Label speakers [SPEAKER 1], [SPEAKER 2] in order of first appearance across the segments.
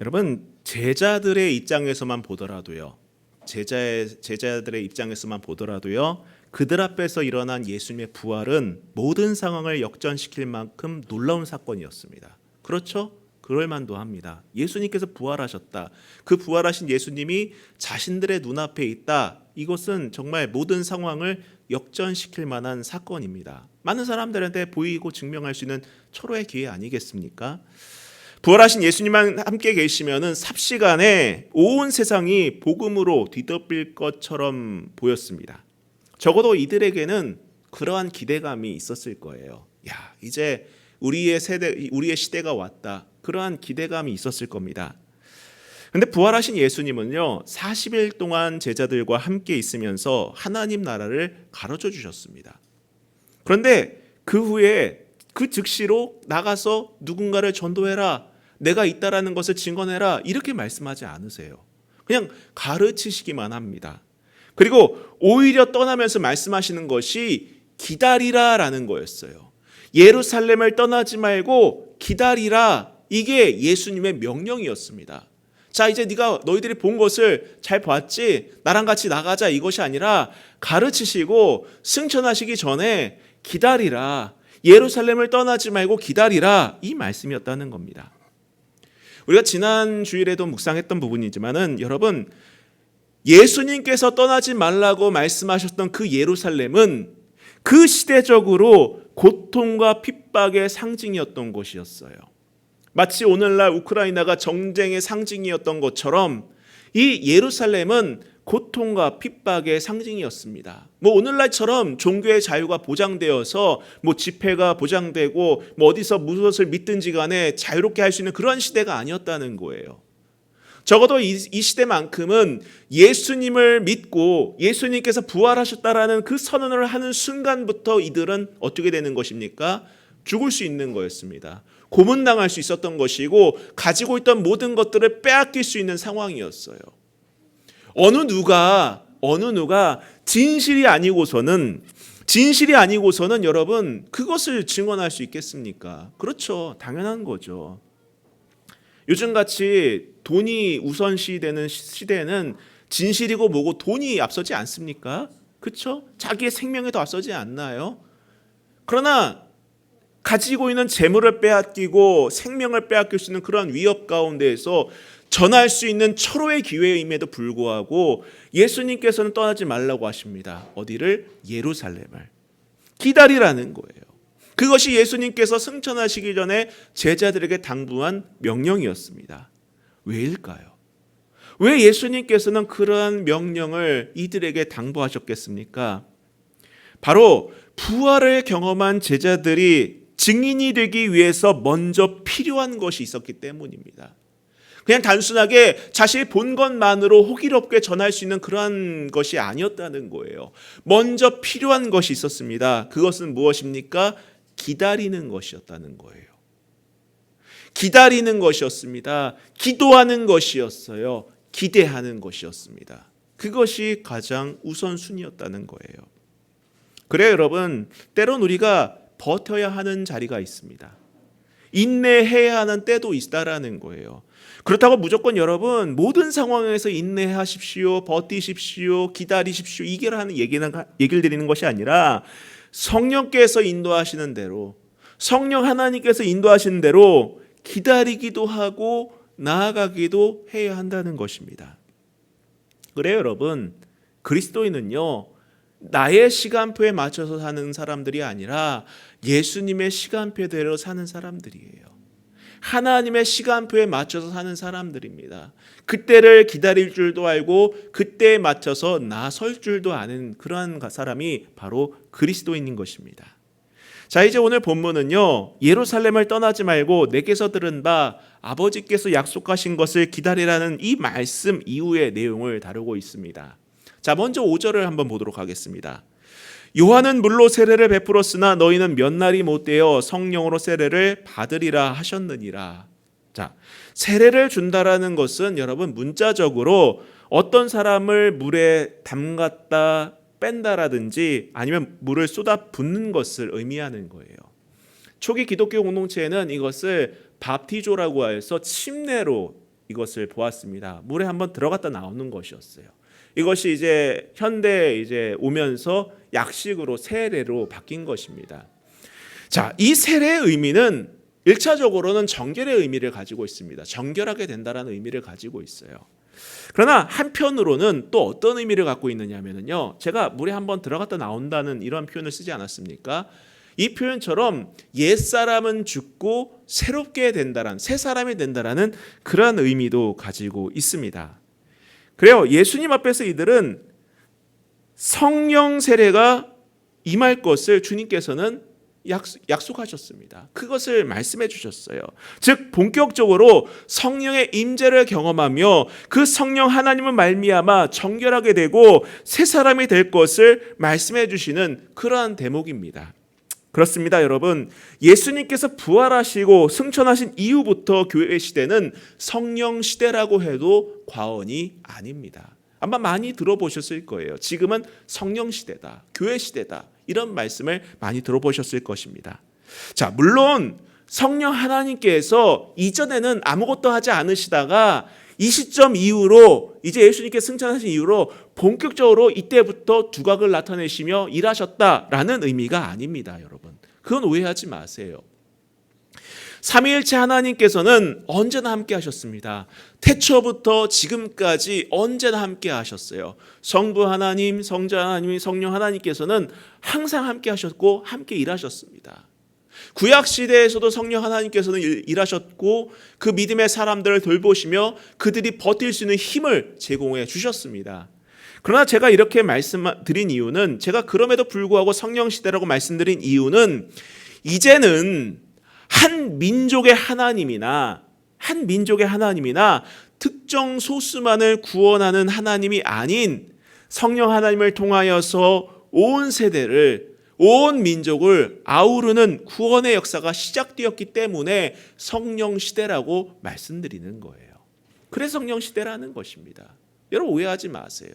[SPEAKER 1] 여러분, 제자들의 입장에서만 보더라도요. 제자들의 입장에서만 보더라도요. 그들 앞에서 일어난 예수님의 부활은 모든 상황을 역전시킬 만큼 놀라운 사건이었습니다. 그렇죠? 그럴 만도 합니다. 예수님께서 부활하셨다. 그 부활하신 예수님이 자신들의 눈앞에 있다. 이것은 정말 모든 상황을 역전시킬 만한 사건입니다. 많은 사람들한테 보이고 증명할 수 있는 철호의 기회 아니겠습니까? 부활하신 예수님만 함께 계시면은 삽시간에 온 세상이 복음으로 뒤덮일 것처럼 보였습니다. 적어도 이들에게는 그러한 기대감이 있었을 거예요. 야, 이제 우리의 시대가 왔다. 그러한 기대감이 있었을 겁니다. 근데 부활하신 예수님은요, 40일 동안 제자들과 함께 있으면서 하나님 나라를 가르쳐 주셨습니다. 그런데 그 후에 그 즉시로 나가서 누군가를 전도해라, 내가 있다라는 것을 증언해라, 이렇게 말씀하지 않으세요. 그냥 가르치시기만 합니다. 그리고 오히려 떠나면서 말씀하시는 것이 기다리라라는 거였어요. 예루살렘을 떠나지 말고 기다리라. 이게 예수님의 명령이었습니다. 자, 이제 너희들이 본 것을 잘 봤지? 나랑 같이 나가자, 이것이 아니라 가르치시고 승천하시기 전에 기다리라. 예루살렘을 떠나지 말고 기다리라. 이 말씀이었다는 겁니다. 우리가 지난 주일에도 묵상했던 부분이지만은 여러분, 예수님께서 떠나지 말라고 말씀하셨던 그 예루살렘은 그 시대적으로 고통과 핍박의 상징이었던 곳이었어요. 마치 오늘날 우크라이나가 정쟁의 상징이었던 것처럼 이 예루살렘은 고통과 핍박의 상징이었습니다. 오늘날처럼 종교의 자유가 보장되어서 집회가 보장되고 어디서 무엇을 믿든지 간에 자유롭게 할 수 있는 그런 시대가 아니었다는 거예요. 적어도 이 시대만큼은 예수님을 믿고 예수님께서 부활하셨다라는 그 선언을 하는 순간부터 이들은 어떻게 되는 것입니까? 죽을 수 있는 거였습니다. 고문당할 수 있었던 것이고 가지고 있던 모든 것들을 빼앗길 수 있는 상황이었어요. 어느 누가 진실이 아니고서는 여러분 그것을 증언할 수 있겠습니까? 그렇죠. 당연한 거죠. 요즘같이 돈이 우선시되는 시대에는 진실이고 뭐고 돈이 앞서지 않습니까? 그렇죠? 자기의 생명에도 앞서지 않나요? 그러나 가지고 있는 재물을 빼앗기고 생명을 빼앗길 수 있는 그런 위협 가운데에서 전할 수 있는 철호의 기회임에도 불구하고 예수님께서는 떠나지 말라고 하십니다. 어디를? 예루살렘을. 기다리라는 거예요. 그것이 예수님께서 승천하시기 전에 제자들에게 당부한 명령이었습니다. 왜일까요? 왜 예수님께서는 그러한 명령을 이들에게 당부하셨겠습니까? 바로 부활을 경험한 제자들이 증인이 되기 위해서 먼저 필요한 것이 있었기 때문입니다. 그냥 단순하게 자신이 본 것만으로 호기롭게 전할 수 있는 그러한 것이 아니었다는 거예요. 먼저 필요한 것이 있었습니다. 그것은 무엇입니까? 기다리는 것이었다는 거예요. 기다리는 것이었습니다. 기도하는 것이었어요. 기대하는 것이었습니다. 그것이 가장 우선순위였다는 거예요. 그래요, 여러분. 때론 우리가 버텨야 하는 자리가 있습니다. 인내해야 하는 때도 있다라는 거예요. 그렇다고 무조건 여러분 모든 상황에서 인내하십시오, 버티십시오, 기다리십시오 이게라는 얘기를 드리는 것이 아니라 성령께서 인도하시는 대로, 성령 하나님께서 인도하시는 대로 기다리기도 하고 나아가기도 해야 한다는 것입니다. 그래요, 여러분. 그리스도인은요, 나의 시간표에 맞춰서 사는 사람들이 아니라 예수님의 시간표대로 사는 사람들이에요. 하나님의 시간표에 맞춰서 사는 사람들입니다. 그때를 기다릴 줄도 알고 그때에 맞춰서 나설 줄도 아는 그러한 사람이 바로 그리스도인인 것입니다. 자, 이제 오늘 본문은요, 예루살렘을 떠나지 말고 내게서 들은 바 아버지께서 약속하신 것을 기다리라는 이 말씀 이후의 내용을 다루고 있습니다. 자, 먼저 5절을 한번 보도록 하겠습니다. 요한은 물로 세례를 베풀었으나 너희는 몇 날이 못되어 성령으로 세례를 받으리라 하셨느니라. 자, 세례를 준다라는 것은 여러분 문자적으로 어떤 사람을 물에 담갔다 뺀다라든지 아니면 물을 쏟아 붓는 것을 의미하는 거예요. 초기 기독교 공동체에는 이것을 밥티조라고 해서 침례로 이것을 보았습니다. 물에 한번 들어갔다 나오는 것이었어요. 이것이 이제 현대에 이제 오면서 약식으로 세례로 바뀐 것입니다. 자, 이 세례의 의미는 1차적으로는 정결의 의미를 가지고 있습니다. 정결하게 된다라는 의미를 가지고 있어요. 그러나 한편으로는 또 어떤 의미를 갖고 있느냐면요, 제가 물에 한번 들어갔다 나온다는 이런 표현을 쓰지 않았습니까? 이 표현처럼 옛사람은 죽고 새롭게 된다라는, 새 사람이 된다라는 그러한 의미도 가지고 있습니다. 그래요, 예수님 앞에서 이들은 성령 세례가 임할 것을 주님께서는 약속하셨습니다. 그것을 말씀해 주셨어요. 즉 본격적으로 성령의 임재를 경험하며 그 성령 하나님을 말미암아 정결하게 되고 새 사람이 될 것을 말씀해 주시는 그러한 대목입니다. 그렇습니다, 여러분. 예수님께서 부활하시고 승천하신 이후부터 교회 시대는 성령 시대라고 해도 과언이 아닙니다. 아마 많이 들어보셨을 거예요. 지금은 성령 시대다, 교회 시대다, 이런 말씀을 많이 들어보셨을 것입니다. 자, 물론 성령 하나님께서 이전에는 아무것도 하지 않으시다가 이 시점 이후로, 이제 예수님께 승천하신 이후로 본격적으로 이때부터 두각을 나타내시며 일하셨다라는 의미가 아닙니다, 여러분. 그건 오해하지 마세요. 삼위일체 하나님께서는 언제나 함께 하셨습니다. 태초부터 지금까지 언제나 함께 하셨어요. 성부 하나님, 성자 하나님, 성령 하나님께서는 항상 함께 하셨고 함께 일하셨습니다. 구약 시대에서도 성령 하나님께서는 일하셨고 그 믿음의 사람들을 돌보시며 그들이 버틸 수 있는 힘을 제공해 주셨습니다. 그러나 제가 이렇게 말씀드린 이유는, 제가 그럼에도 불구하고 성령 시대라고 말씀드린 이유는, 이제는 한 민족의 하나님이나 특정 소수만을 구원하는 하나님이 아닌 성령 하나님을 통하여서 온 세대를, 온 민족을 아우르는 구원의 역사가 시작되었기 때문에 성령 시대라고 말씀드리는 거예요. 그래서 성령 시대라는 것입니다. 여러분 오해하지 마세요.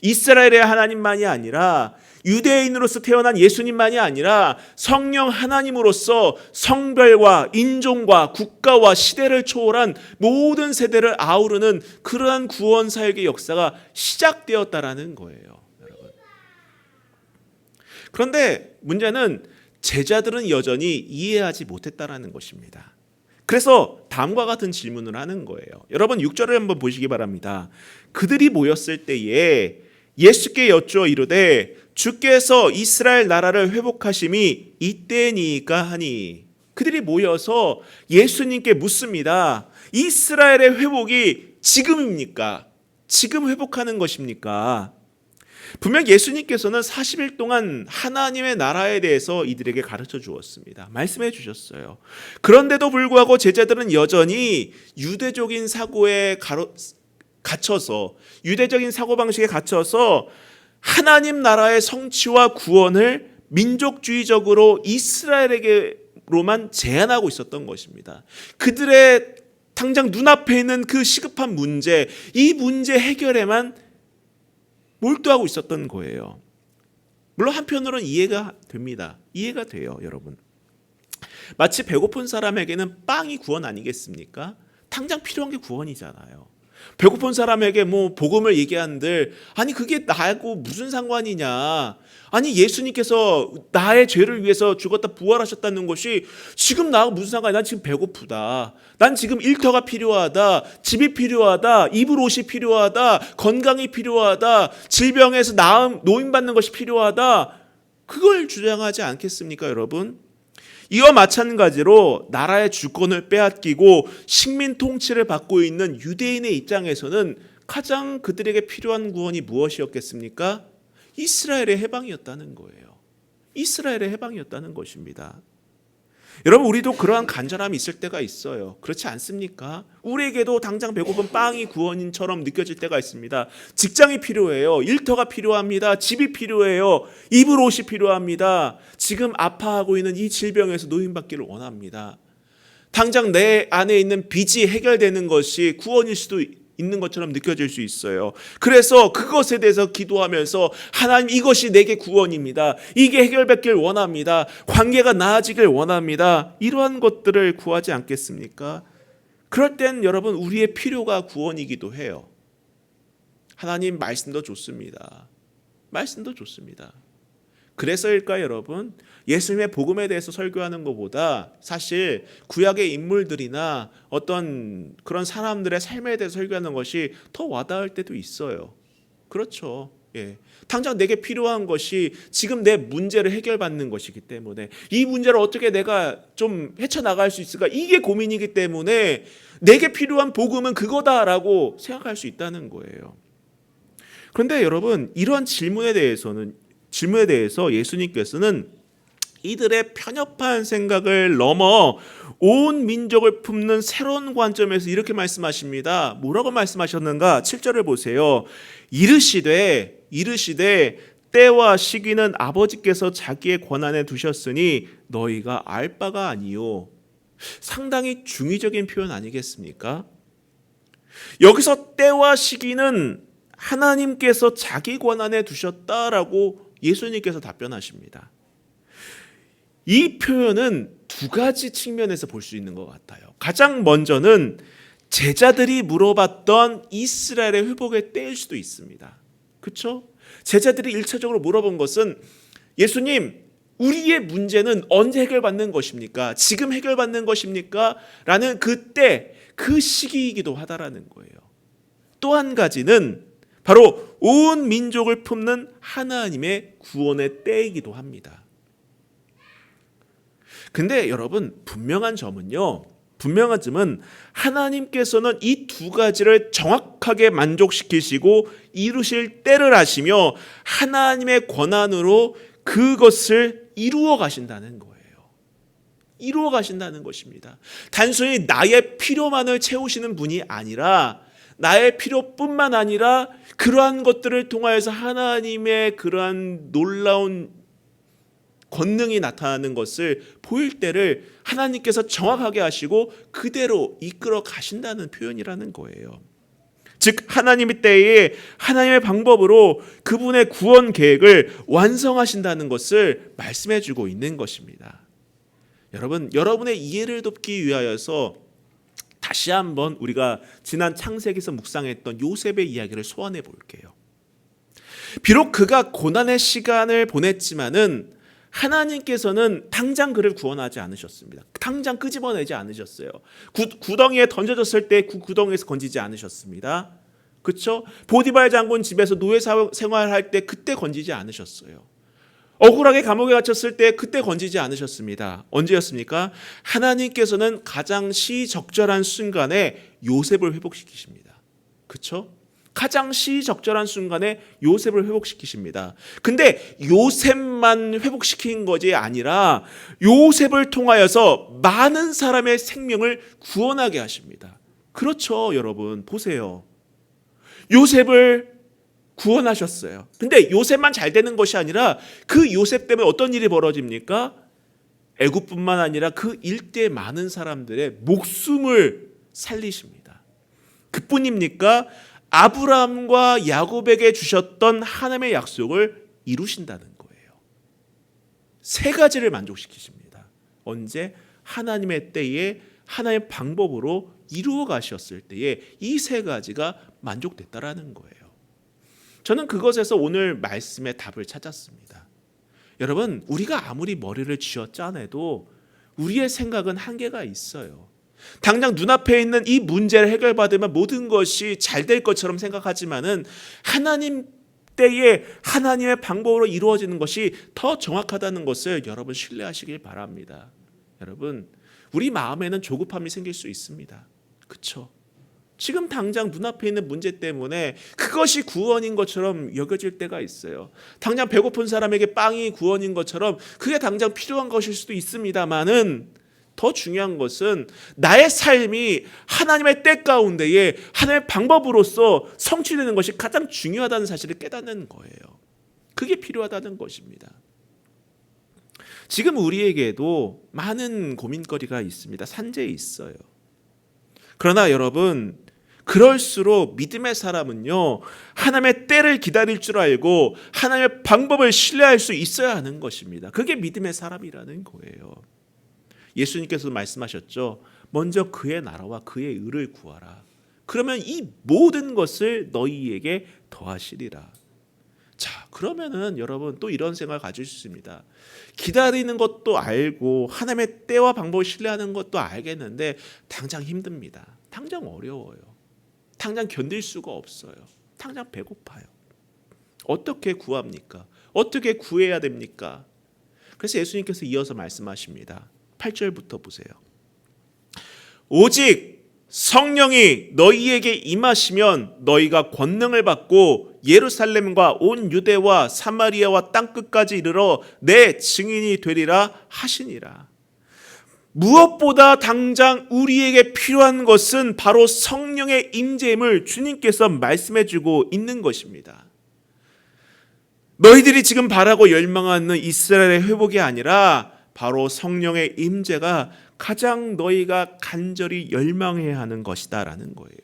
[SPEAKER 1] 이스라엘의 하나님만이 아니라, 유대인으로서 태어난 예수님만이 아니라 성령 하나님으로서 성별과 인종과 국가와 시대를 초월한 모든 세대를 아우르는 그러한 구원 사역의 역사가 시작되었다라는 거예요, 여러분. 그런데 문제는 제자들은 여전히 이해하지 못했다라는 것입니다. 그래서 다음과 같은 질문을 하는 거예요. 여러분 6절을 한번 보시기 바랍니다. 그들이 모였을 때에 예수께 여쭈어 이르되 주께서 이스라엘 나라를 회복하심이 이때니까 하니. 그들이 모여서 예수님께 묻습니다. 이스라엘의 회복이 지금입니까? 지금 회복하는 것입니까? 분명 예수님께서는 40일 동안 하나님의 나라에 대해서 이들에게 가르쳐 주었습니다. 말씀해 주셨어요. 그런데도 불구하고 제자들은 여전히 유대적인 사고에 갇혀서, 유대적인 사고방식에 갇혀서 하나님 나라의 성취와 구원을 민족주의적으로 이스라엘에게로만 제한하고 있었던 것입니다. 그들의 당장 눈앞에 있는 그 시급한 문제, 이 문제 해결에만 몰두하고 있었던 거예요. 물론 한편으로는 이해가 됩니다. 이해가 돼요, 여러분. 마치 배고픈 사람에게는 빵이 구원 아니겠습니까? 당장 필요한 게 구원이잖아요. 배고픈 사람에게 뭐 복음을 얘기한들, 아니 그게 나하고 무슨 상관이냐, 아니 예수님께서 나의 죄를 위해서 죽었다 부활하셨다는 것이 지금 나하고 무슨 상관이야. 난 지금 배고프다, 난 지금 일터가 필요하다, 집이 필요하다, 입을 옷이 필요하다, 건강이 필요하다, 질병에서 노임받는 것이 필요하다, 그걸 주장하지 않겠습니까, 여러분? 이와 마찬가지로 나라의 주권을 빼앗기고 식민 통치를 받고 있는 유대인의 입장에서는 가장 그들에게 필요한 구원이 무엇이었겠습니까? 이스라엘의 해방이었다는 거예요. 이스라엘의 해방이었다는 것입니다. 여러분 우리도 그러한 간절함이 있을 때가 있어요. 그렇지 않습니까? 우리에게도 당장 배고픈 빵이 구원인처럼 느껴질 때가 있습니다. 직장이 필요해요. 일터가 필요합니다. 집이 필요해요. 입을 옷이 필요합니다. 지금 아파하고 있는 이 질병에서 노임받기를 원합니다. 당장 내 안에 있는 빚이 해결되는 것이 구원일 수도 있는 것처럼 느껴질 수 있어요. 그래서 그것에 대해서 기도하면서 하나님 이것이 내게 구원입니다. 이게 해결받길 원합니다. 관계가 나아지길 원합니다. 이러한 것들을 구하지 않겠습니까? 그럴 땐 여러분 우리의 필요가 구원이기도 해요. 하나님 말씀도 좋습니다. 말씀도 좋습니다. 그래서일까요, 여러분? 예수님의 복음에 대해서 설교하는 것보다 사실 구약의 인물들이나 어떤 그런 사람들의 삶에 대해서 설교하는 것이 더 와닿을 때도 있어요. 그렇죠. 예. 당장 내게 필요한 것이 지금 내 문제를 해결받는 것이기 때문에 이 문제를 어떻게 내가 좀 헤쳐나갈 수 있을까? 이게 고민이기 때문에 내게 필요한 복음은 그거다라고 생각할 수 있다는 거예요. 그런데 여러분, 이런 질문에 대해서 예수님께서는 이들의 편협한 생각을 넘어 온 민족을 품는 새로운 관점에서 이렇게 말씀하십니다. 뭐라고 말씀하셨는가? 7절을 보세요. 이르시되 때와 시기는 아버지께서 자기의 권한에 두셨으니 너희가 알 바가 아니요. 상당히 중의적인 표현 아니겠습니까? 여기서 때와 시기는 하나님께서 자기 권한에 두셨다라고 예수님께서 답변하십니다. 이 표현은 두 가지 측면에서 볼 수 있는 것 같아요. 가장 먼저는 제자들이 물어봤던 이스라엘의 회복의 때일 수도 있습니다. 그렇죠? 제자들이 1차적으로 물어본 것은 예수님, 우리의 문제는 언제 해결받는 것입니까? 지금 해결받는 것입니까? 라는 그때, 그 시기이기도 하다라는 거예요. 또 한 가지는 바로 온 민족을 품는 하나님의 구원의 때이기도 합니다. 근데 여러분, 분명한 점은 하나님께서는 이 두 가지를 정확하게 만족시키시고 이루실 때를 아시며 하나님의 권한으로 그것을 이루어 가신다는 거예요. 이루어 가신다는 것입니다. 단순히 나의 필요만을 채우시는 분이 아니라 나의 필요뿐만 아니라 그러한 것들을 통하여서 하나님의 그러한 놀라운 권능이 나타나는 것을 보일 때를 하나님께서 정확하게 하시고 그대로 이끌어 가신다는 표현이라는 거예요. 즉 하나님의 때에 하나님의 방법으로 그분의 구원 계획을 완성하신다는 것을 말씀해 주고 있는 것입니다. 여러분, 여러분의 이해를 돕기 위하여서 다시 한번 우리가 지난 창세기에서 묵상했던 요셉의 이야기를 소환해 볼게요. 비록 그가 고난의 시간을 보냈지만은 하나님께서는 당장 그를 구원하지 않으셨습니다. 당장 끄집어내지 않으셨어요. 구덩이에 던져졌을 때 그 구덩이에서 건지지 않으셨습니다. 그렇죠? 보디발 장군 집에서 노예 생활할 때 그때 건지지 않으셨어요. 억울하게 감옥에 갇혔을 때 그때 건지지 않으셨습니다. 언제였습니까? 하나님께서는 가장 시적절한 순간에 요셉을 회복시키십니다. 그렇죠? 가장 시적절한 순간에 요셉을 회복시키십니다. 근데 요셉만 회복시킨 것이 아니라 요셉을 통하여서 많은 사람의 생명을 구원하게 하십니다. 그렇죠, 여러분. 보세요. 요셉을 구원하셨어요. 근데 요셉만 잘 되는 것이 아니라 그 요셉 때문에 어떤 일이 벌어집니까? 애굽뿐만 아니라 그 일대의 많은 사람들의 목숨을 살리십니다. 그뿐입니까? 아브라함과 야곱에게 주셨던 하나님의 약속을 이루신다는 거예요. 세 가지를 만족시키십니다. 언제? 하나님의 때에 하나님의 방법으로 이루어 가셨을 때에 이 세 가지가 만족됐다라는 거예요. 저는 그것에서 오늘 말씀의 답을 찾았습니다. 여러분, 우리가 아무리 머리를 쥐어 짜내도 우리의 생각은 한계가 있어요. 당장 눈앞에 있는 이 문제를 해결받으면 모든 것이 잘 될 것처럼 생각하지만은 하나님 때에 하나님의 방법으로 이루어지는 것이 더 정확하다는 것을 여러분 신뢰하시길 바랍니다. 여러분, 우리 마음에는 조급함이 생길 수 있습니다. 그렇죠? 지금 당장 눈앞에 있는 문제 때문에 그것이 구원인 것처럼 여겨질 때가 있어요. 당장 배고픈 사람에게 빵이 구원인 것처럼 그게 당장 필요한 것일 수도 있습니다만은 더 중요한 것은 나의 삶이 하나님의 때 가운데에 하나님의 방법으로서 성취되는 것이 가장 중요하다는 사실을 깨닫는 거예요. 그게 필요하다는 것입니다. 지금 우리에게도 많은 고민거리가 있습니다. 산재에 있어요. 그러나 여러분, 그럴수록 믿음의 사람은요, 하나님의 때를 기다릴 줄 알고 하나님의 방법을 신뢰할 수 있어야 하는 것입니다. 그게 믿음의 사람이라는 거예요. 예수님께서 말씀하셨죠. 먼저 그의 나라와 그의 의를 구하라. 그러면 이 모든 것을 너희에게 더하시리라. 자, 그러면은 여러분 또 이런 생각을 가질 수 있습니다. 기다리는 것도 알고 하나님의 때와 방법을 신뢰하는 것도 알겠는데 당장 힘듭니다. 당장 어려워요. 당장 견딜 수가 없어요. 당장 배고파요. 어떻게 구합니까? 어떻게 구해야 됩니까? 그래서 예수님께서 이어서 말씀하십니다. 8절부터 보세요. 오직 성령이 너희에게 임하시면 너희가 권능을 받고 예루살렘과 온 유대와 사마리아와 땅끝까지 이르러 내 증인이 되리라 하시니라. 무엇보다 당장 우리에게 필요한 것은 바로 성령의 임재임을 주님께서 말씀해 주고 있는 것입니다. 너희들이 지금 바라고 열망하는 이스라엘의 회복이 아니라 바로 성령의 임재가 가장 너희가 간절히 열망해야 하는 것이다라는 거예요.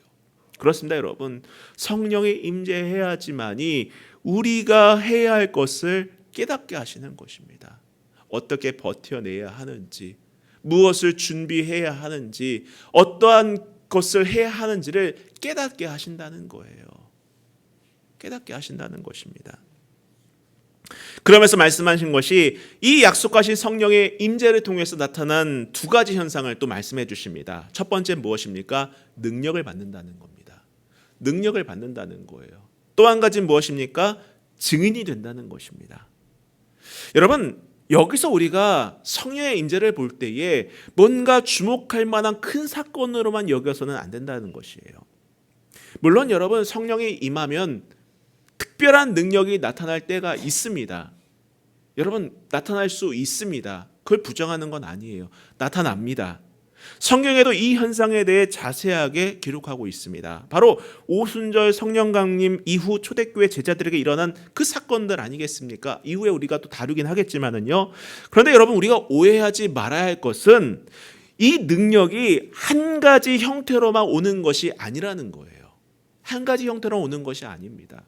[SPEAKER 1] 그렇습니다, 여러분. 성령의 임재해야지만이 우리가 해야 할 것을 깨닫게 하시는 것입니다. 어떻게 버텨내야 하는지, 무엇을 준비해야 하는지, 어떠한 것을 해야 하는지를 깨닫게 하신다는 거예요. 깨닫게 하신다는 것입니다. 그러면서 말씀하신 것이 이 약속하신 성령의 임재를 통해서 나타난 두 가지 현상을 또 말씀해 주십니다. 첫 번째는 무엇입니까? 능력을 받는다는 겁니다. 능력을 받는다는 거예요. 또 한 가지는 무엇입니까? 증인이 된다는 것입니다. 여러분, 여기서 우리가 성령의 임재를 볼 때에 뭔가 주목할 만한 큰 사건으로만 여겨서는 안 된다는 것이에요. 물론 여러분, 성령이 임하면 특별한 능력이 나타날 때가 있습니다. 여러분, 나타날 수 있습니다. 그걸 부정하는 건 아니에요. 나타납니다. 성경에도 이 현상에 대해 자세하게 기록하고 있습니다. 바로 오순절 성령 강림 이후 초대교회 제자들에게 일어난 그 사건들 아니겠습니까? 이후에 우리가 또 다루긴 하겠지만은요. 그런데 여러분, 우리가 오해하지 말아야 할 것은 이 능력이 한 가지 형태로만 오는 것이 아니라는 거예요. 한 가지 형태로 오는 것이 아닙니다.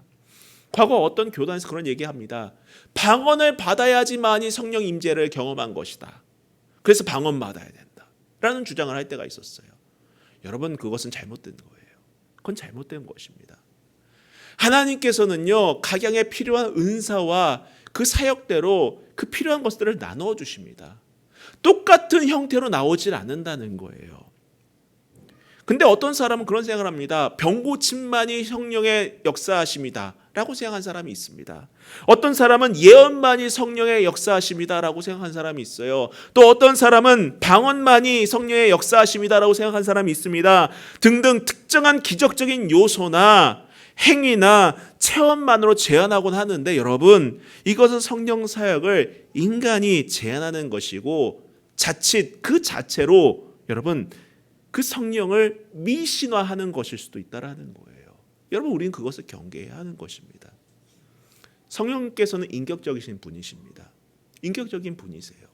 [SPEAKER 1] 과거 어떤 교단에서 그런 얘기합니다. 방언을 받아야지만이 성령 임재를 경험한 것이다. 그래서 방언 받아야 된다. 라는 주장을 할 때가 있었어요. 여러분, 그것은 잘못된 거예요. 그건 잘못된 것입니다. 하나님께서는요, 각양에 필요한 은사와 그 사역대로 그 필요한 것들을 나누어 주십니다. 똑같은 형태로 나오질 않는다는 거예요. 근데 어떤 사람은 그런 생각을 합니다. 병고침만이 성령의 역사하심이다 라고 생각한 사람이 있습니다. 어떤 사람은 예언만이 성령의 역사하심이다 라고 생각한 사람이 있어요. 또 어떤 사람은 방언만이 성령의 역사하심이다 라고 생각한 사람이 있습니다. 등등 특정한 기적적인 요소나 행위나 체험만으로 제한하곤 하는데, 여러분, 이것은 성령 사역을 인간이 제한하는 것이고 자칫 그 자체로 여러분 그 성령을 미신화하는 것일 수도 있다라는 거예요. 여러분, 우리는 그것을 경계해야 하는 것입니다. 성령께서는 인격적이신 분이십니다. 인격적인 분이세요.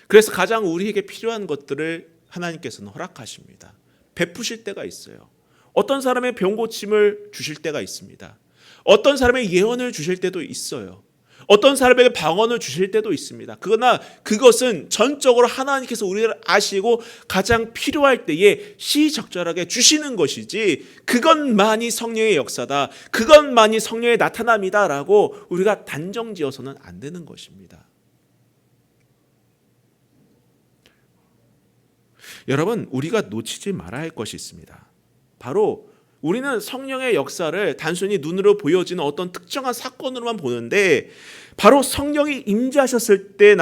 [SPEAKER 1] 그래서 가장 우리에게 필요한 것들을 하나님께서는 허락하십니다. 베푸실 때가 있어요. 어떤 사람의 병고침을 주실 때가 있습니다. 어떤 사람의 예언을 주실 때도 있어요. 어떤 사람에게 방언을 주실 때도 있습니다. 그러나 그것은 전적으로 하나님께서 우리를 아시고 가장 필요할 때에 시적절하게 주시는 것이지, 그것만이 성령의 역사다, 그것만이 성령의 나타남이다 라고 우리가 단정지어서는 안 되는 것입니다. 여러분, 우리가 놓치지 말아야 할 것이 있습니다. 바로 우리는 성령의 역사를 단순히 눈으로 보여지는 어떤 특정한 사건으로만 보는데, 바로 성령이 임재하셨을 때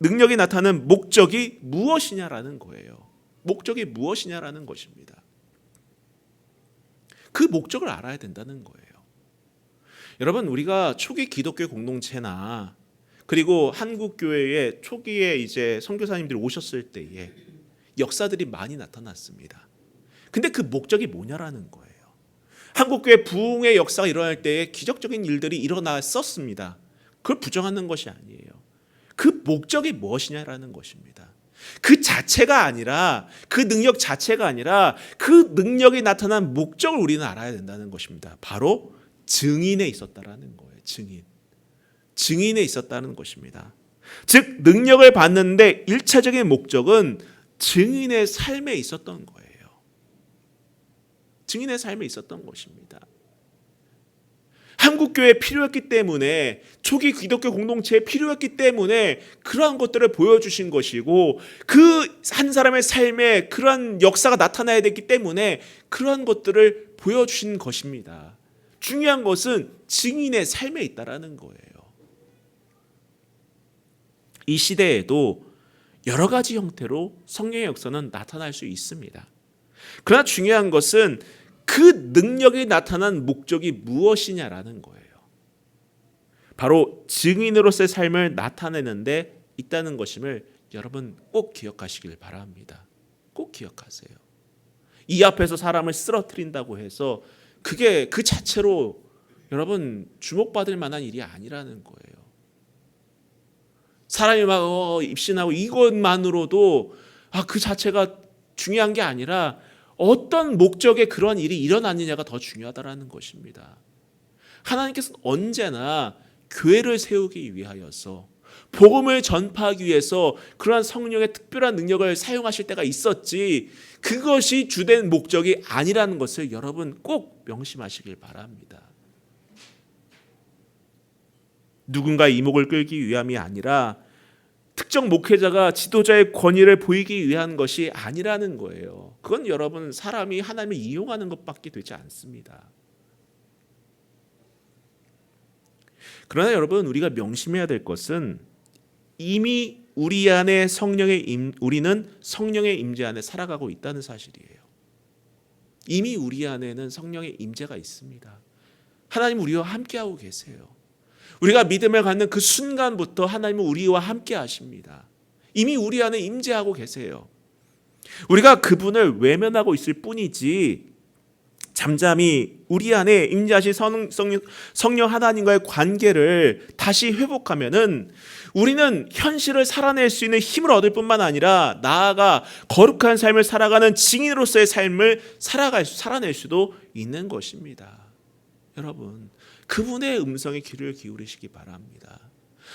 [SPEAKER 1] 능력이 나타나는 목적이 무엇이냐라는 거예요. 목적이 무엇이냐라는 것입니다. 그 목적을 알아야 된다는 거예요. 여러분, 우리가 초기 기독교 공동체나 그리고 한국 교회에 초기에 이제 선교사님들이 오셨을 때에 역사들이 많이 나타났습니다. 근데 그 목적이 뭐냐라는 거예요. 한국교회 부흥의 역사가 일어날 때에 기적적인 일들이 일어났었습니다. 그걸 부정하는 것이 아니에요. 그 목적이 무엇이냐라는 것입니다. 그 자체가 아니라, 그 능력 자체가 아니라 그 능력이 나타난 목적을 우리는 알아야 된다는 것입니다. 바로 증인에 있었다라는 거예요. 증인에 있었다는 것입니다. 즉, 능력을 받는데 1차적인 목적은 증인의 삶에 있었던 거예요. 증인의 삶에 있었던 것입니다. 한국교회에 필요했기 때문에, 초기 기독교 공동체에 필요했기 때문에 그러한 것들을 보여주신 것이고, 그 한 사람의 삶에 그러한 역사가 나타나야 되기 때문에 그러한 것들을 보여주신 것입니다. 중요한 것은 증인의 삶에 있다라는 거예요. 이 시대에도 여러 가지 형태로 성령의 역사는 나타날 수 있습니다. 그러나 중요한 것은 그 능력이 나타난 목적이 무엇이냐라는 거예요. 바로 증인으로서의 삶을 나타내는데 있다는 것임을 여러분 꼭 기억하시길 바랍니다. 꼭 기억하세요. 이 앞에서 사람을 쓰러뜨린다고 해서 그게 그 자체로 여러분 주목받을 만한 일이 아니라는 거예요. 사람이 막 입신하고 이것만으로도 그 자체가 중요한 게 아니라 어떤 목적에 그런 일이 일어났느냐가 더 중요하다라는 것입니다. 하나님께서는 언제나 교회를 세우기 위하여서, 복음을 전파하기 위해서 그러한 성령의 특별한 능력을 사용하실 때가 있었지, 그것이 주된 목적이 아니라는 것을 여러분 꼭 명심하시길 바랍니다. 누군가의 이목을 끌기 위함이 아니라 특정 목회자가 지도자의 권위를 보이기 위한 것이 아니라는 거예요. 그건 여러분 사람이 하나님을 이용하는 것밖에 되지 않습니다. 그러나 여러분 우리가 명심해야 될 것은 이미 우리 안에 우리는 성령의 임재 안에 살아가고 있다는 사실이에요. 이미 우리 안에는 성령의 임재가 있습니다. 하나님 우리와 함께하고 계세요. 우리가 믿음을 갖는 그 순간부터 하나님은 우리와 함께 하십니다. 이미 우리 안에 임재하고 계세요. 우리가 그분을 외면하고 있을 뿐이지, 잠잠히 우리 안에 임재하신 성령 하나님과의 관계를 다시 회복하면은 우리는 현실을 살아낼 수 있는 힘을 얻을 뿐만 아니라 나아가 거룩한 삶을 살아가는 증인으로서의 삶을 살아낼 수도 있는 것입니다. 여러분, 그분의 음성에 귀를 기울이시기 바랍니다.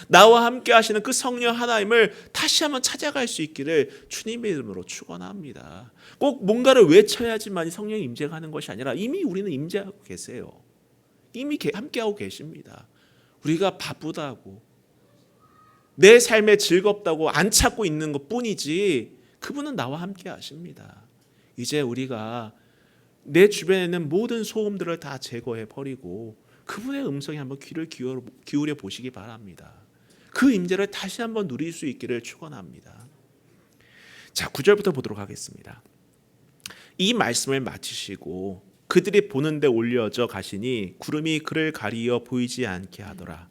[SPEAKER 1] 나와 함께 하시는 그 성령 하나님을 다시 한번 찾아갈 수 있기를 주님의 이름으로 축원합니다. 꼭 뭔가를 외쳐야지만 성령이 임재하는 것이 아니라 이미 우리는 임재하고 계세요. 이미 함께하고 계십니다. 우리가 바쁘다고, 내 삶에 즐겁다고 안 찾고 있는 것뿐이지 그분은 나와 함께 하십니다. 이제 우리가 내 주변에 있는 모든 소음들을 다 제거해 버리고 그분의 음성에 한번 귀를 기울여 보시기 바랍니다. 그 임재를 다시 한번 누릴 수 있기를 축원합니다. 자, 9절부터 보도록 하겠습니다. 이 말씀을 마치시고 그들이 보는데 올려져 가시니 구름이 그를 가리어 보이지 않게 하더라.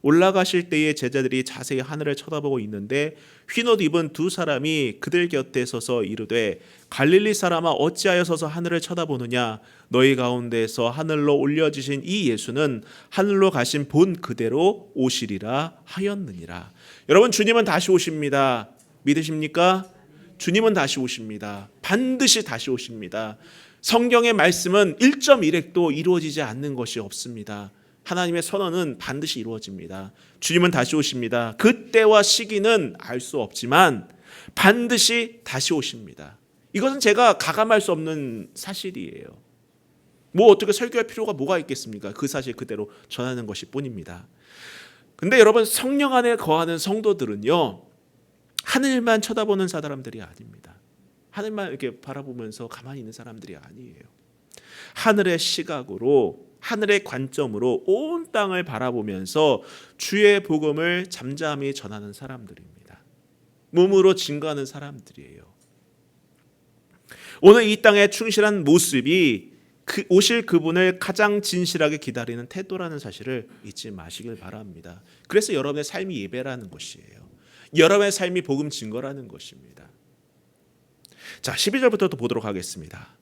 [SPEAKER 1] 올라가실 때에 제자들이 자세히 하늘을 쳐다보고 있는데 흰옷 입은 두 사람이 그들 곁에 서서 이르되 갈릴리 사람아 어찌하여 서서 하늘을 쳐다보느냐, 너희 가운데서 하늘로 올려지신 이 예수는 하늘로 가신 본 그대로 오시리라 하였느니라. 여러분, 주님은 다시 오십니다. 믿으십니까? 주님은 다시 오십니다. 반드시 다시 오십니다. 성경의 말씀은 1.1획도 이루어지지 않는 것이 없습니다. 하나님의 선언은 반드시 이루어집니다. 주님은 다시 오십니다. 그때와 시기는 알 수 없지만 반드시 다시 오십니다. 이것은 제가 가감할 수 없는 사실이에요. 뭐 어떻게 설교할 필요가 뭐가 있겠습니까? 그 사실 그대로 전하는 것일 뿐입니다. 근데 여러분, 성령 안에 거하는 성도들은요, 하늘만 쳐다보는 사람들이 아닙니다. 하늘만 이렇게 바라보면서 가만히 있는 사람들이 아니에요. 하늘의 시각으로, 하늘의 관점으로 온 땅을 바라보면서 주의 복음을 잠잠히 전하는 사람들입니다. 몸으로 증거하는 사람들이에요. 오늘 이 땅에 충실한 모습이 오실 그분을 가장 진실하게 기다리는 태도라는 사실을 잊지 마시길 바랍니다. 그래서 여러분의 삶이 예배라는 것이에요. 여러분의 삶이 복음 증거라는 것입니다. 자, 12절부터 또 보도록 하겠습니다.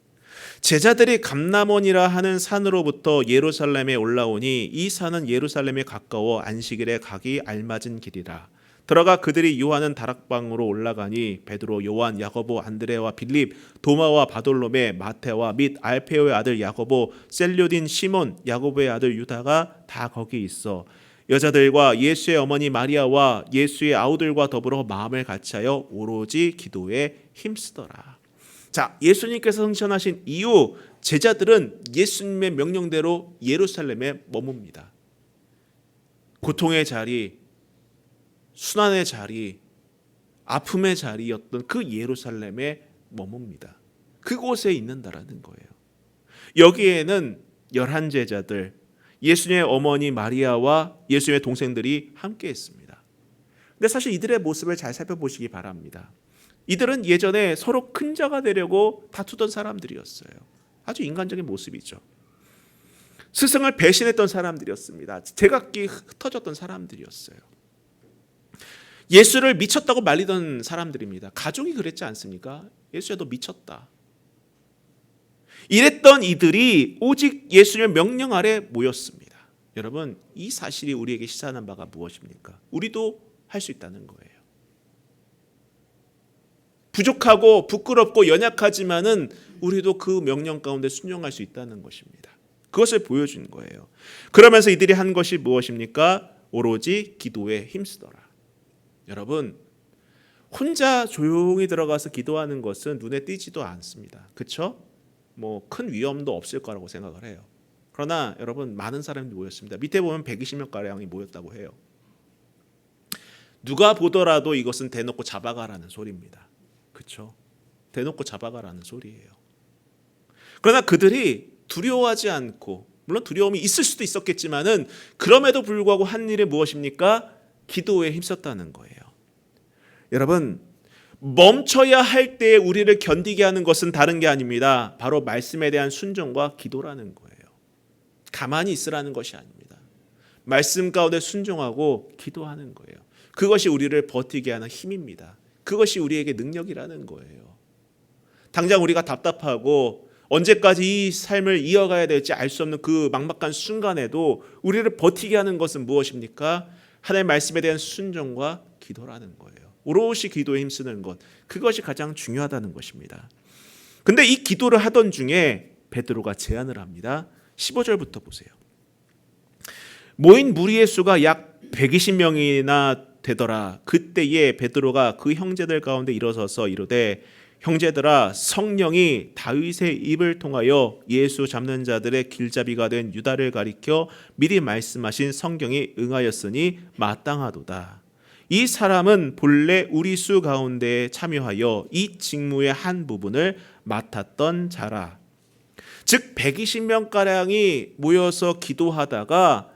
[SPEAKER 1] 제자들이 감람원이라 하는 산으로부터 예루살렘에 올라오니 이 산은 예루살렘에 가까워 안식일에 가기 알맞은 길이라. 들어가 그들이 요하는 다락방으로 올라가니 베드로, 요한, 야고보, 안드레와 빌립, 도마와 바돌로메, 마테와 및 알페오의 아들 야고보, 셀료딘, 시몬, 야고보의 아들 유다가 다 거기 있어. 여자들과 예수의 어머니 마리아와 예수의 아우들과 더불어 마음을 같이하여 오로지 기도에 힘쓰더라. 자, 예수님께서 승천하신 이후 제자들은 예수님의 명령대로 예루살렘에 머뭅니다. 고통의 자리, 순환의 자리, 아픔의 자리였던 그 예루살렘에 머뭅니다. 그곳에 있는다라는 거예요. 여기에는 11제자들, 예수님의 어머니 마리아와 예수님의 동생들이 함께 했습니다. 근데 사실 이들의 모습을 잘 살펴보시기 바랍니다. 이들은 예전에 서로 큰 자가 되려고 다투던 사람들이었어요. 아주 인간적인 모습이죠. 스승을 배신했던 사람들이었습니다. 제각기 흩어졌던 사람들이었어요. 예수를 미쳤다고 말리던 사람들입니다. 가족이 그랬지 않습니까? 예수야 너 미쳤다. 이랬던 이들이 오직 예수님의 명령 아래 모였습니다. 여러분, 이 사실이 우리에게 시사하는 바가 무엇입니까? 우리도 할 수 있다는 거예요. 부족하고 부끄럽고 연약하지만은 우리도 그 명령 가운데 순종할 수 있다는 것입니다. 그것을 보여준 거예요. 그러면서 이들이 한 것이 무엇입니까? 오로지 기도에 힘쓰더라. 여러분, 혼자 조용히 들어가서 기도하는 것은 눈에 띄지도 않습니다. 그렇죠? 뭐 큰 위험도 없을 거라고 생각을 해요. 그러나 여러분, 많은 사람들이 모였습니다. 밑에 보면 120명 가량이 모였다고 해요. 누가 보더라도 이것은 대놓고 잡아가라는 소리입니다. 그렇죠? 대놓고 잡아가라는 소리예요. 그러나 그들이 두려워하지 않고, 물론 두려움이 있을 수도 있었겠지만은 그럼에도 불구하고 한 일이 무엇입니까? 기도에 힘썼다는 거예요. 여러분, 멈춰야 할 때에 우리를 견디게 하는 것은 다른 게 아닙니다. 바로 말씀에 대한 순종과 기도라는 거예요. 가만히 있으라는 것이 아닙니다. 말씀 가운데 순종하고 기도하는 거예요. 그것이 우리를 버티게 하는 힘입니다. 그것이 우리에게 능력이라는 거예요. 당장 우리가 답답하고 언제까지 이 삶을 이어가야 될지 알 수 없는 그 막막한 순간에도 우리를 버티게 하는 것은 무엇입니까? 하나님의 말씀에 대한 순종과 기도라는 거예요. 오롯이 기도에 힘쓰는 것, 그것이 가장 중요하다는 것입니다. 근데 이 기도를 하던 중에 베드로가 제안을 합니다. 15절부터 보세요. 모인 무리의 수가 약 120명이나 되더라. 그때에 베드로가 그 형제들 가운데 일어서서 이르되 형제들아, 성령이 다윗의 입을 통하여 예수 잡는 자들의 길잡이가 된 유다를 가리켜 미리 말씀하신 성경이 응하였으니 마땅하도다. 이 사람은 본래 우리 수 가운데 참여하여 이 직무의 한 부분을 맡았던 자라. 즉 120명가량이 모여서 기도하다가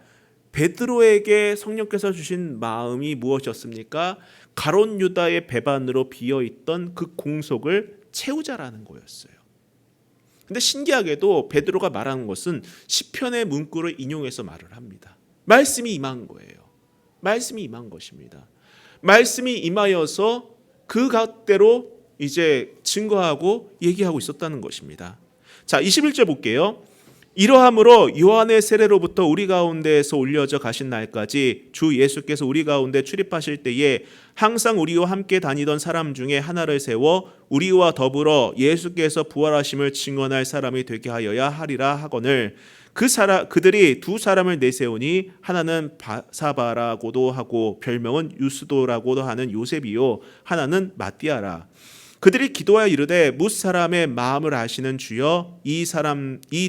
[SPEAKER 1] 베드로에게 성령께서 주신 마음이 무엇이었습니까? 가롯 유다의 배반으로 비어있던 그 공석을 채우자라는 거였어요. 근데 신기하게도 베드로가 말하는 것은 시편의 문구를 인용해서 말을 합니다. 말씀이 임한 거예요. 말씀이 임한 것입니다. 말씀이 임하여서 그 갓대로 이제 증거하고 얘기하고 있었다는 것입니다. 자, 21절 볼게요. 이러함으로 요한의 세례로부터 우리 가운데에서 올려져 가신 날까지 주 예수께서 우리 가운데 출입하실 때에 항상 우리와 함께 다니던 사람 중에 하나를 세워 우리와 더불어 예수께서 부활하심을 증언할 사람이 되게 하여야 하리라 하거늘 그들이 두 사람을 내세우니 하나는 바사바라고도 하고 별명은 유스도라고도 하는 요셉이요 하나는 마띠아라. 그들이 기도하여 이르되 뭇 사람의 마음을 아시는 주여 이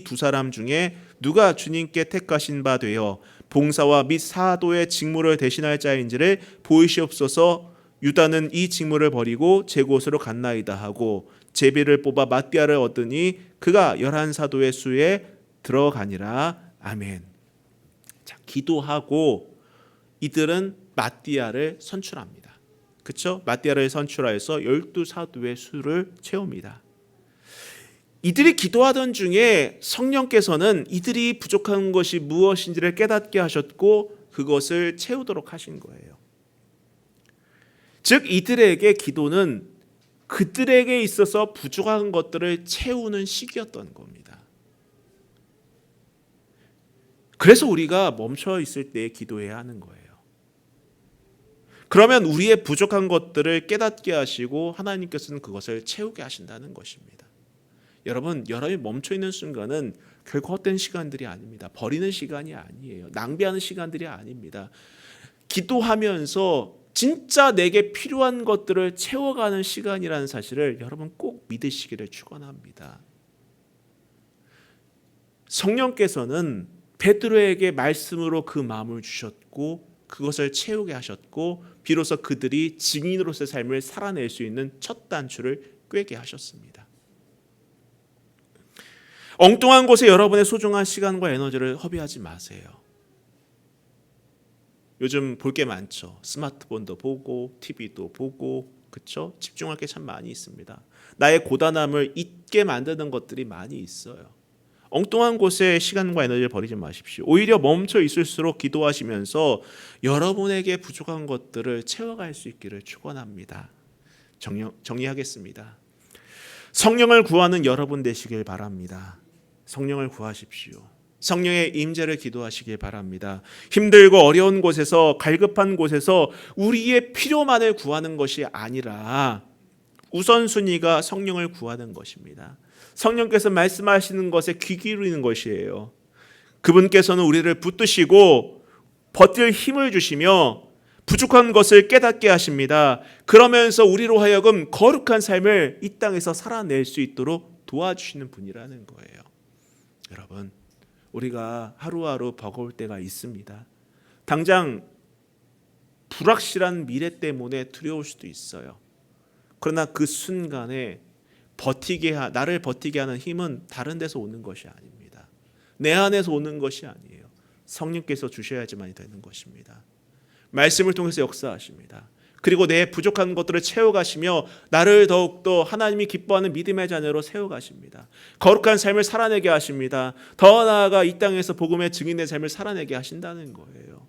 [SPEAKER 1] 두 사람 중에 누가 주님께 택하신 바 되어 봉사와 및 사도의 직무를 대신할 자인지를 보이시옵소서. 유다는 이 직무를 버리고 제 곳으로 갔나이다 하고 제비를 뽑아 마띠아를 얻으니 그가 11사도의 수에 들어가니라. 아멘. 자, 기도하고 이들은 마띠아를 선출합니다. 그렇죠? 마띠아를 선출하여서 12사도의 수를 채웁니다. 이들이 기도하던 중에 성령께서는 이들이 부족한 것이 무엇인지를 깨닫게 하셨고 그것을 채우도록 하신 거예요. 즉 이들에게 기도는 그들에게 있어서 부족한 것들을 채우는 시기였던 겁니다. 그래서 우리가 멈춰 있을 때 기도해야 하는 거예요. 그러면 우리의 부족한 것들을 깨닫게 하시고 하나님께서는 그것을 채우게 하신다는 것입니다. 여러분이 멈춰 있는 순간은 결코 헛된 시간들이 아닙니다. 버리는 시간이 아니에요. 낭비하는 시간들이 아닙니다. 기도하면서 진짜 내게 필요한 것들을 채워가는 시간이라는 사실을 여러분 꼭 믿으시기를 축원합니다. 성령께서는 베드로에게 말씀으로 그 마음을 주셨고 그것을 채우게 하셨고 비로소 그들이 증인으로서의 삶을 살아낼 수 있는 첫 단추를 꿰게 하셨습니다. 엉뚱한 곳에 여러분의 소중한 시간과 에너지를 허비하지 마세요. 요즘 볼 게 많죠. 스마트폰도 보고 TV도 보고 그렇죠? 집중할 게 참 많이 있습니다. 나의 고단함을 잊게 만드는 것들이 많이 있어요. 엉뚱한 곳에 시간과 에너지를 버리지 마십시오. 오히려 멈춰 있을수록 기도하시면서 여러분에게 부족한 것들을 채워갈 수 있기를 축원합니다. 정리하겠습니다. 성령을 구하는 여러분 되시길 바랍니다. 성령을 구하십시오. 성령의 임재를 기도하시길 바랍니다. 힘들고 어려운 곳에서 갈급한 곳에서 우리의 필요만을 구하는 것이 아니라 우선순위가 성령을 구하는 것입니다. 성령께서 말씀하시는 것에 귀 기울이는 것이에요. 그분께서는 우리를 붙드시고 버틸 힘을 주시며 부족한 것을 깨닫게 하십니다. 그러면서 우리로 하여금 거룩한 삶을 이 땅에서 살아낼 수 있도록 도와주시는 분이라는 거예요. 여러분, 우리가 하루하루 버거울 때가 있습니다. 당장 불확실한 미래 때문에 두려울 수도 있어요. 그러나 그 순간에 나를 버티게 하는 힘은 다른 데서 오는 것이 아닙니다. 내 안에서 오는 것이 아니에요. 성령께서 주셔야지만 되는 것입니다. 말씀을 통해서 역사하십니다. 그리고 내 부족한 것들을 채워가시며 나를 더욱더 하나님이 기뻐하는 믿음의 자녀로 세워가십니다. 거룩한 삶을 살아내게 하십니다. 더 나아가 이 땅에서 복음의 증인의 삶을 살아내게 하신다는 거예요.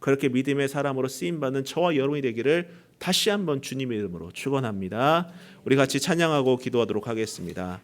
[SPEAKER 1] 그렇게 믿음의 사람으로 쓰임받는 저와 여러분이 되기를 다시 한번 주님의 이름으로 축원합니다. 우리 같이 찬양하고 기도하도록 하겠습니다.